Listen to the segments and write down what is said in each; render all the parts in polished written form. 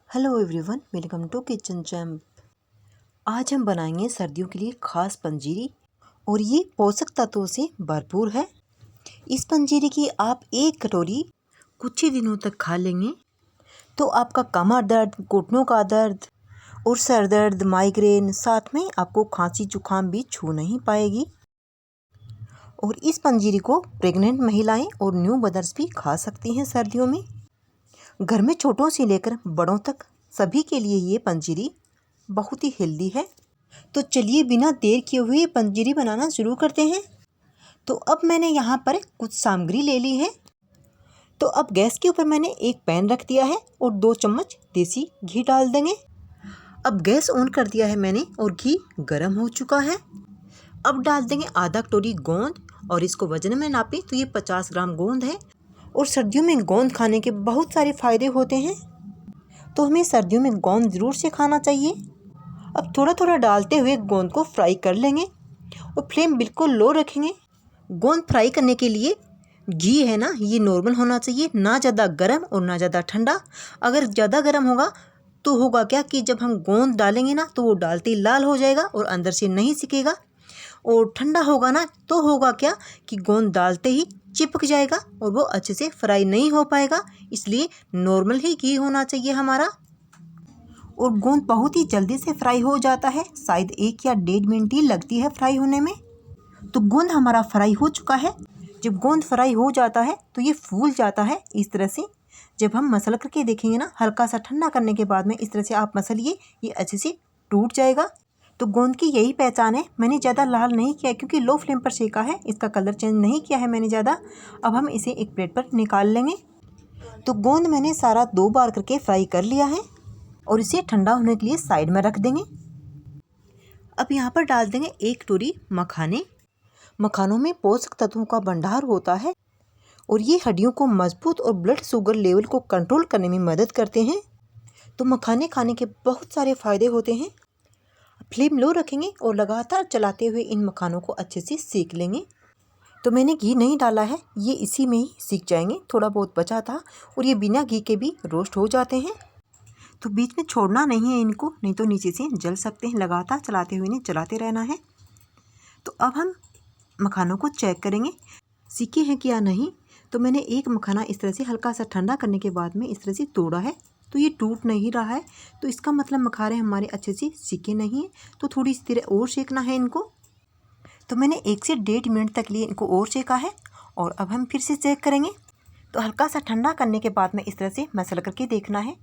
Hello everyone, welcome to kitchen champ. आज हम बनाएंगे सर्दियों के लिए खास पंजीरी और ये पोषक तत्वों से भरपूर है। इस पंजीरी की आप एक कटोरी कुछ ही दिनों तक खा लेंगे तो आपका कमर दर्द, घुटनों का दर्द और सर दर्द, माइग्रेन, साथ में आपको खांसी जुकाम भी छू नहीं पाएगी। और इस पंजीरी को प्रेग्नेंट महिलाएं और न्यू मदर्स भी खा सकती हैं सर्दियों में। घर में छोटों से लेकर बड़ों तक सभी के लिए ये पंजीरी बहुत ही हेल्दी है। तो चलिए बिना देर किए हुए पंजीरी बनाना शुरू करते हैं। तो अब मैंने यहाँ पर कुछ सामग्री ले ली है। तो अब गैस के ऊपर मैंने एक पैन रख दिया है और 2 चम्मच देसी घी डाल देंगे। अब गैस ऑन कर दिया है मैंने और घी गर्म हो चुका है। अब डाल देंगे आधा कटोरी गोंद और इसको वजन में नापें तो ये 50 ग्राम गोंद है। और सर्दियों में गोंद खाने के बहुत सारे फ़ायदे होते हैं, तो हमें सर्दियों में गोंद ज़रूर से खाना चाहिए। अब थोड़ा थोड़ा डालते हुए गोंद को फ्राई कर लेंगे और फ्लेम बिल्कुल लो रखेंगे। गोंद फ्राई करने के लिए घी है ना, ये नॉर्मल होना चाहिए, ना ज़्यादा गर्म और ना ज़्यादा ठंडा। अगर ज़्यादा गर्म होगा तो होगा क्या कि जब हम गोंद डालेंगे ना तो वो डालते ही लाल हो जाएगा और अंदर से नहीं सिकेगा। और ठंडा होगा ना तो होगा क्या कि गोंद डालते ही चिपक जाएगा और वो अच्छे से फ्राई नहीं हो पाएगा। इसलिए नॉर्मल ही घी होना चाहिए हमारा। और गोंद बहुत ही जल्दी से फ्राई हो जाता है, शायद 1 या 1.5 मिनट ही लगती है फ्राई होने में। तो गोंद हमारा फ्राई हो चुका है। जब गोंद फ्राई हो जाता है तो ये फूल जाता है इस तरह से। जब हम मसल करके देखेंगे ना, हल्का सा ठंडा करने के बाद में इस तरह से आप मसलिए, ये अच्छे से टूट जाएगा। तो गोंद की यही पहचान है। मैंने ज़्यादा लाल नहीं किया क्योंकि लो फ्लेम पर सेका है, इसका कलर चेंज नहीं किया है मैंने ज़्यादा। अब हम इसे एक प्लेट पर निकाल लेंगे। तो गोंद मैंने सारा 2 बार करके फ्राई कर लिया है और इसे ठंडा होने के लिए साइड में रख देंगे। अब यहाँ पर डाल देंगे 1 कटोरी मखाने। मखानों में पोषक तत्वों का भंडार होता है और ये हड्डियों को मजबूत और ब्लड शुगर लेवल को कंट्रोल करने में मदद करते हैं। तो मखाने खाने के बहुत सारे फ़ायदे होते हैं। फ्लेम लो रखेंगे और लगातार चलाते हुए इन मखानों को अच्छे से सेक लेंगे। तो मैंने घी नहीं डाला है, ये इसी में ही सीख जाएंगे। थोड़ा बहुत बचा था और ये बिना घी के भी रोस्ट हो जाते हैं। तो बीच में छोड़ना नहीं है इनको, नहीं तो नीचे से जल सकते हैं। लगातार चलाते हुए इन्हें चलाते रहना है। तो अब हम मखानों को चेक करेंगे सीखे हैं क्या नहीं। तो मैंने एक मखाना इस तरह से हल्का सा ठंडा करने के बाद में इस तरह से तोड़ा है, तो ये टूट नहीं रहा है। तो इसका मतलब मखाने हमारे अच्छे से सीखे नहीं हैं। तो थोड़ी सी देर और सेकना है इनको। तो मैंने 1 से 1.5 मिनट तक लिए इनको और सेका है और अब हम फिर से चेक करेंगे। तो हल्का सा ठंडा करने के बाद में इस तरह से मसल करके देखना है।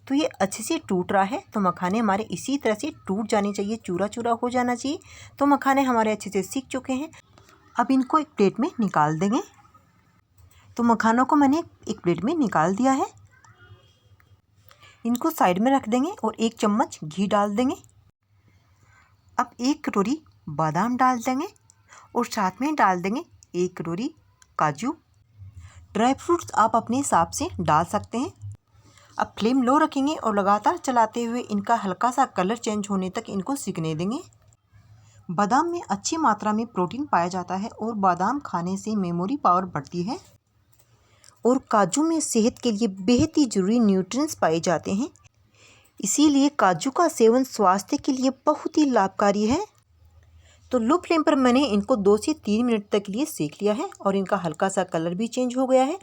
तो ये अच्छे से टूट रहा है। तो मखाने हमारे इसी तरह से टूट जाने चाहिए, चूरा चूरा हो जाना चाहिए। तो मखाने हमारे अच्छे से सीख चुके हैं। अब इनको एक प्लेट में निकाल देंगे। तो मखानों को मैंने एक प्लेट में निकाल दिया है। इनको साइड में रख देंगे और 1 चम्मच घी डाल देंगे। अब 1 कटोरी बादाम डाल देंगे और साथ में डाल देंगे 1 कटोरी काजू। ड्राई फ्रूट्स आप अपने हिसाब से डाल सकते हैं। अब फ्लेम लो रखेंगे और लगातार चलाते हुए इनका हल्का सा कलर चेंज होने तक इनको सिकने देंगे। बादाम में अच्छी मात्रा में प्रोटीन पाया जाता है और बादाम खाने से मेमोरी पावर बढ़ती है। और काजू में सेहत के लिए बेहद ही जरूरी न्यूट्रिएंट्स पाए जाते हैं, इसीलिए काजू का सेवन स्वास्थ्य के लिए बहुत ही लाभकारी है। तो लो फ्लेम पर मैंने इनको 2 से 3 मिनट तक लिए सेक लिया है और इनका हल्का सा कलर भी चेंज हो गया है।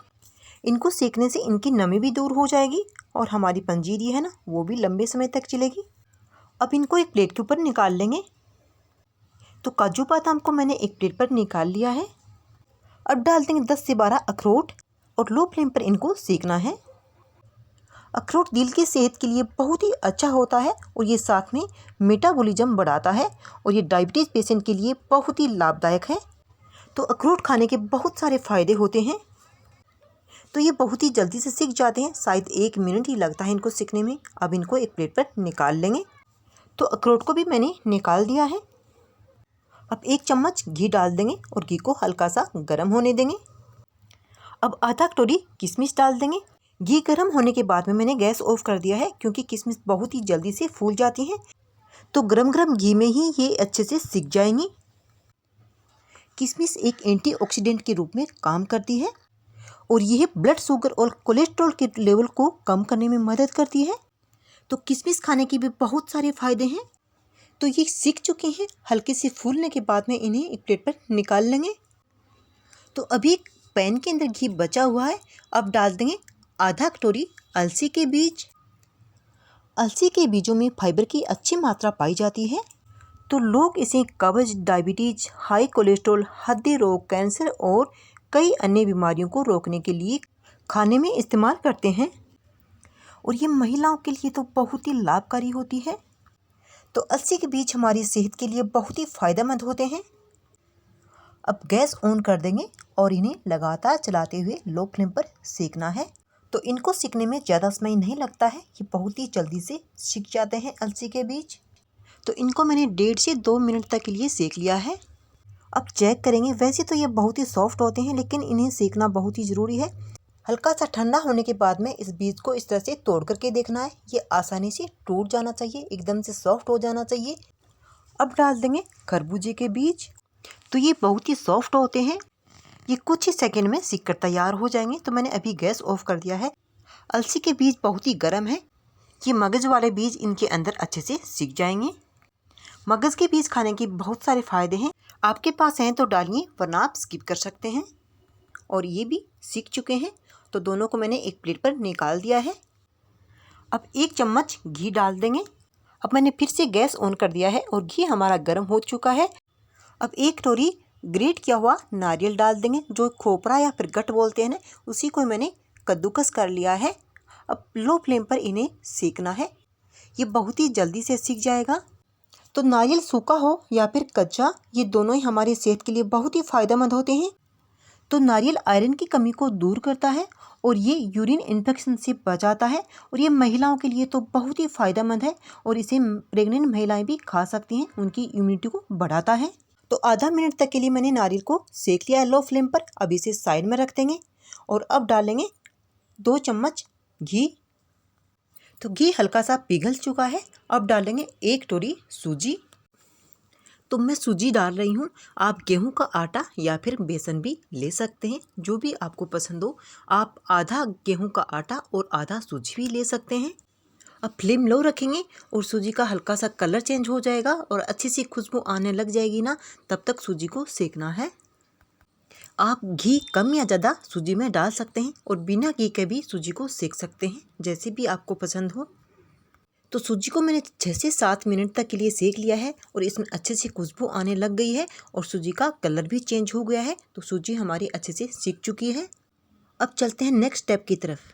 इनको सेकने से इनकी नमी भी दूर हो जाएगी और हमारी पंजीरी है ना, वो भी लंबे समय तक चलेगी। अब इनको एक प्लेट के ऊपर निकाल लेंगे। तो काजू बादाम को मैंने एक प्लेट पर निकाल लिया है। अब डाल देंगे 10 से 12 अखरोट और लो फ्लेम पर इनको सेकना है। अखरोट दिल की सेहत के लिए बहुत ही अच्छा होता है और ये साथ में मेटाबॉलिज्म बढ़ाता है और ये डायबिटीज़ पेशेंट के लिए बहुत ही लाभदायक है। तो अखरोट खाने के बहुत सारे फ़ायदे होते हैं। तो ये बहुत ही जल्दी से सीख जाते हैं, शायद 1 मिनट ही लगता है इनको सीखने में। अब इनको एक प्लेट पर निकाल लेंगे। तो अखरोट को भी मैंने निकाल दिया है। अब 1 चम्मच घी डाल देंगे और घी को हल्का सा गर्म होने देंगे। अब आधा कटोरी किशमिश डाल देंगे। घी गर्म होने के बाद में मैंने गैस ऑफ कर दिया है क्योंकि किशमिश बहुत ही जल्दी से फूल जाती हैं। तो गरम गरम घी में ही ये अच्छे से सिक जाएंगी। किशमिश एक एंटीऑक्सीडेंट के रूप में काम करती है और यह ब्लड शुगर और कोलेस्ट्रॉल के लेवल को कम करने में मदद करती है। तो किशमिश खाने के भी बहुत सारे फ़ायदे हैं। तो ये सीख चुके हैं। हल्के से फूलने के बाद में इन्हें एक प्लेट पर निकाल लेंगे। तो अभी एक पैन के अंदर घी बचा हुआ है। अब डाल देंगे आधा कटोरी अलसी के बीज। अलसी के बीजों में फाइबर की अच्छी मात्रा पाई जाती है। तो लोग इसे कब्ज, डायबिटीज, हाई कोलेस्ट्रॉल, हृदय रोग, कैंसर और कई अन्य बीमारियों को रोकने के लिए खाने में इस्तेमाल करते हैं। और ये महिलाओं के लिए तो बहुत ही लाभकारी होती है। तो अलसी के बीज हमारी सेहत के लिए बहुत ही फ़ायदेमंद होते हैं। अब गैस ऑन कर देंगे और इन्हें लगातार चलाते हुए लो फ्लेम पर सेकना है। तो इनको सेकने में ज़्यादा समय नहीं लगता है, ये बहुत ही जल्दी से सीख जाते हैं अलसी के बीज। तो इनको मैंने 1.5 से 2 मिनट तक के लिए सेक लिया है। अब चेक करेंगे। वैसे तो ये बहुत ही सॉफ्ट होते हैं, लेकिन इन्हें सेकना बहुत ही ज़रूरी है। हल्का सा ठंडा होने के बाद में इस बीज को इस तरह से तोड़ करके देखना है। ये आसानी से टूट जाना चाहिए, एकदम से सॉफ्ट हो जाना चाहिए। अब डाल देंगे खरबूजे के बीज। तो ये बहुत ही सॉफ्ट होते हैं, ये कुछ ही सेकंड में सीख कर तैयार हो जाएंगे। तो मैंने अभी गैस ऑफ कर दिया है। अलसी के बीज बहुत ही गर्म है, ये मगज वाले बीज इनके अंदर अच्छे से सीख जाएंगे। मगज के बीज खाने के बहुत सारे फ़ायदे हैं। आपके पास हैं तो डालिए, वरना आप स्किप कर सकते हैं। और ये भी सीख चुके हैं, तो दोनों को मैंने एक प्लेट पर निकाल दिया है। अब 1 चम्मच घी डाल देंगे। अब मैंने फिर से गैस ऑन कर दिया है और घी हमारा गर्म हो चुका है। अब 1 कटोरी ग्रेट किया हुआ नारियल डाल देंगे, जो खोपरा या फिर गट बोलते हैं ना, उसी को मैंने कद्दूकस कर लिया है। अब लो फ्लेम पर इन्हें सेकना है, ये बहुत ही जल्दी से सीख जाएगा। तो नारियल सूखा हो या फिर कच्चा, ये दोनों ही हमारी सेहत के लिए बहुत ही फ़ायदेमंद होते हैं। तो नारियल आयरन की कमी को दूर करता है और ये यूरिन इन्फेक्शन से बचाता है। और ये महिलाओं के लिए तो बहुत ही फ़ायदेमंद है और इसे प्रेग्नेंट महिलाएं भी खा सकती हैं, उनकी इम्यूनिटी को बढ़ाता है। तो आधा मिनट तक के लिए मैंने नारियल को सेक लिया है लो फ्लेम पर। अब इसे साइड में रख देंगे और अब डालेंगे 2 चम्मच घी। तो घी हल्का सा पिघल चुका है। अब डालेंगे 1 कटोरी सूजी। तो मैं सूजी डाल रही हूँ, आप गेहूं का आटा या फिर बेसन भी ले सकते हैं, जो भी आपको पसंद हो। आप आधा गेहूं का आटा और आधा सूजी भी ले सकते हैं। अब फ्लेम लो रखेंगे और सूजी का हल्का सा कलर चेंज हो जाएगा और अच्छी सी खुशबू आने लग जाएगी ना, तब तक सूजी को सेकना है। आप घी कम या ज़्यादा सूजी में डाल सकते हैं और बिना घी के भी सूजी को सेक सकते हैं, जैसे भी आपको पसंद हो। तो सूजी को मैंने 6 से 7 मिनट तक के लिए सेक लिया है और इसमें अच्छे से खुशबू आने लग गई है और सूजी का कलर भी चेंज हो गया है। तो सूजी हमारी अच्छे से सीख चुकी है। अब चलते हैं नेक्स्ट स्टेप की तरफ।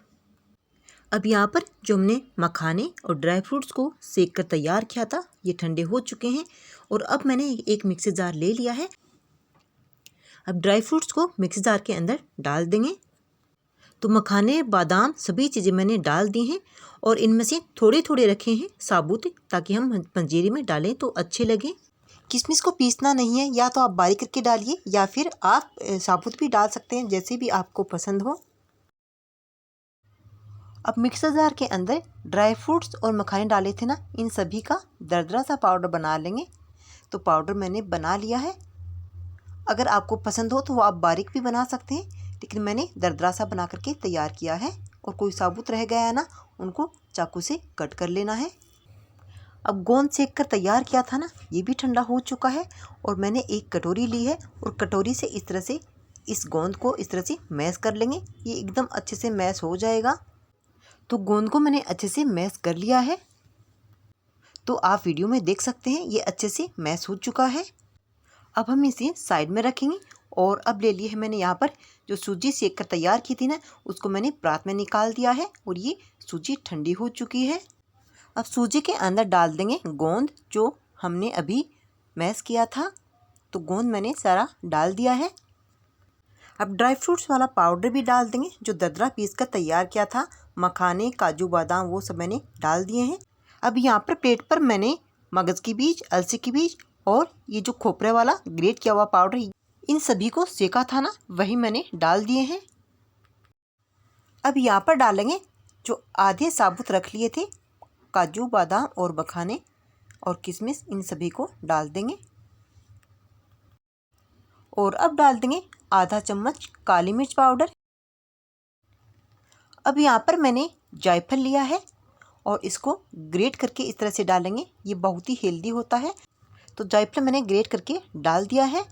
अब यहाँ पर जो हमने मखाने और ड्राई फ्रूट्स को सेक कर तैयार किया था, ये ठंडे हो चुके हैं और अब मैंने एक मिक्सी जार ले लिया है। अब ड्राई फ्रूट्स को मिक्सी जार के अंदर डाल देंगे। तो मखाने, बादाम, सभी चीज़ें मैंने डाल दी हैं और इनमें से थोड़े थोड़े रखे हैं साबुत, ताकि हम पंजीरी में डालें तो अच्छे लगें। किशमिश को पीसना नहीं है, या तो आप बारीक करके डालिए या फिर आप साबुत भी डाल सकते हैं, जैसे भी आपको पसंद हो। अब मिक्सर जार के अंदर ड्राई फ्रूट्स और मखाने डाले थे ना, इन सभी का दरदरा सा पाउडर बना लेंगे। तो पाउडर मैंने बना लिया है। अगर आपको पसंद हो तो वो आप बारीक भी बना सकते हैं, लेकिन मैंने दरदरा सा बना करके तैयार किया है। और कोई साबुत रह गया है ना, उनको चाकू से कट कर लेना है। अब गोंद सेक कर तैयार किया था ना, ये भी ठंडा हो चुका है और मैंने एक कटोरी ली है और कटोरी से इस तरह से इस गोंद को इस तरह से मैश कर लेंगे। ये एकदम अच्छे से मैश हो जाएगा। तो गोंद को मैंने अच्छे से मैश कर लिया है, तो आप वीडियो में देख सकते हैं ये अच्छे से मैश हो चुका है। अब हम इसे साइड में रखेंगे और अब ले लिए है मैंने यहाँ पर जो सूजी सेक कर तैयार की थी ना, उसको मैंने परात में निकाल दिया है और ये सूजी ठंडी हो चुकी है। अब सूजी के अंदर डाल देंगे गोंद, जो हमने अभी मैश किया था। तो गोंद मैंने सारा डाल दिया है। अब ड्राई फ्रूट्स वाला पाउडर भी डाल देंगे, जो दरदरा पीस कर तैयार किया था। मखाने, काजू, बादाम वो सब मैंने डाल दिए हैं। अब यहाँ पर प्लेट पर मैंने मगज की बीज, अलसी की बीज और ये जो खोपरे वाला ग्रेट किया हुआ पाउडर, इन सभी को सेका था ना, वही मैंने डाल दिए हैं। अब यहाँ पर डालेंगे जो आधे साबुत रख लिए थे काजू, बादाम और मखाने और किशमिश, इन सभी को डाल देंगे। और अब डाल देंगे आधा चम्मच काली मिर्च पाउडर। अब यहाँ पर मैंने जायफल लिया है और इसको ग्रेट करके इस तरह से डालेंगे। ये बहुत ही हेल्दी होता है। तो जायफल मैंने ग्रेट करके डाल दिया है।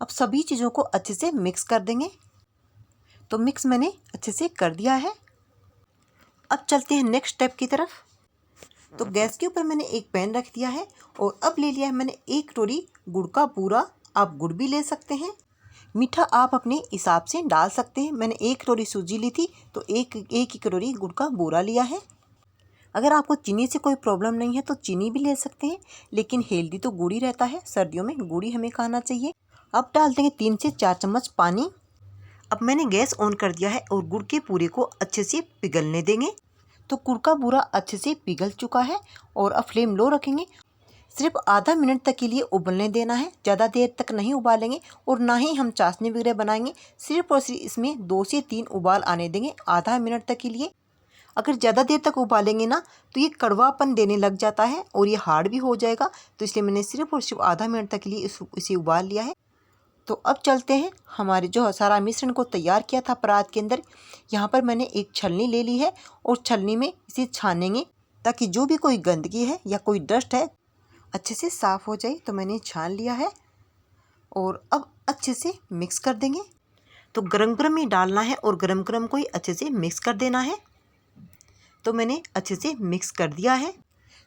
अब सभी चीज़ों को अच्छे से मिक्स कर देंगे। तो मिक्स मैंने अच्छे से कर दिया है। अब चलते हैं नेक्स्ट स्टेप की तरफ। तो गैस के ऊपर मैंने एक पैन रख दिया है और अब ले लिया है मैंने 1 कटोरी गुड़ का बूरा। आप गुड़ भी ले सकते हैं, मीठा आप अपने हिसाब से डाल सकते हैं। मैंने 1 कटोरी सूजी ली थी तो एक ही कटोरी गुड़ का बूरा लिया है। अगर आपको चीनी से कोई प्रॉब्लम नहीं है तो चीनी भी ले सकते हैं, लेकिन हेल्दी तो गुड़ ही रहता है। सर्दियों में गुड़ ही हमें खाना चाहिए। अब डाल देंगे 3 से 4 चम्मच पानी। अब मैंने गैस ऑन कर दिया है और गुड़ के पूरे को अच्छे से पिघलने देंगे। तो गुड़ का बूरा अच्छे से पिघल चुका है और अब फ्लेम लो रखेंगे। सिर्फ आधा मिनट तक के लिए उबलने देना है, ज़्यादा देर तक नहीं उबालेंगे और ना ही हम चाशनी वगैरह बनाएंगे। सिर्फ और सिर्फ इसमें 2 से 3 उबाल आने देंगे आधा मिनट तक के लिए। अगर ज़्यादा देर तक उबालेंगे ना तो ये कड़वापन देने लग जाता है और ये हार्ड भी हो जाएगा। तो इसलिए मैंने सिर्फ और सिर्फ आधा मिनट तक के लिए इसे उबाल लिया है। तो अब चलते हैं हमारे जो सारा मिश्रण को तैयार किया था परात के अंदर। यहाँ पर मैंने एक छलनी ले ली है और छलनी में इसे छानेंगे ताकि जो भी कोई गंदगी है या कोई डस्ट है अच्छे से साफ़ हो जाए। तो मैंने छान लिया है और अब अच्छे से मिक्स कर देंगे। तो गरम गरम ही डालना है और गरम गरम को ही अच्छे से मिक्स कर देना है। तो मैंने अच्छे से मिक्स कर दिया है।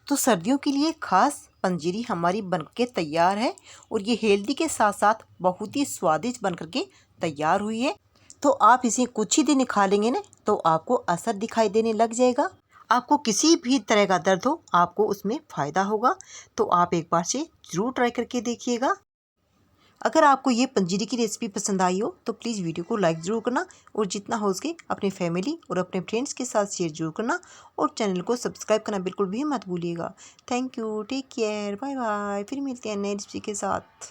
तो सर्दियों के लिए ख़ास पंजीरी हमारी बनके तैयार है और ये हेल्दी के साथ साथ बहुत ही स्वादिष्ट बनकर के तैयार हुई है। तो आप इसे कुछ ही दिन खा लेंगे ना तो आपको असर दिखाई देने लग जाएगा। आपको किसी भी तरह का दर्द हो आपको उसमें फ़ायदा होगा। तो आप एक बार से ज़रूर ट्राई करके देखिएगा। अगर आपको ये पंजीरी की रेसिपी पसंद आई हो तो प्लीज़ वीडियो को लाइक ज़रूर करना और जितना हो सके अपने फैमिली और अपने फ्रेंड्स के साथ शेयर ज़रूर करना और चैनल को सब्सक्राइब करना बिल्कुल भी मत भूलिएगा। Thank you, take care, bye bye. फिर मिलते हैं नई रेसिपी के साथ।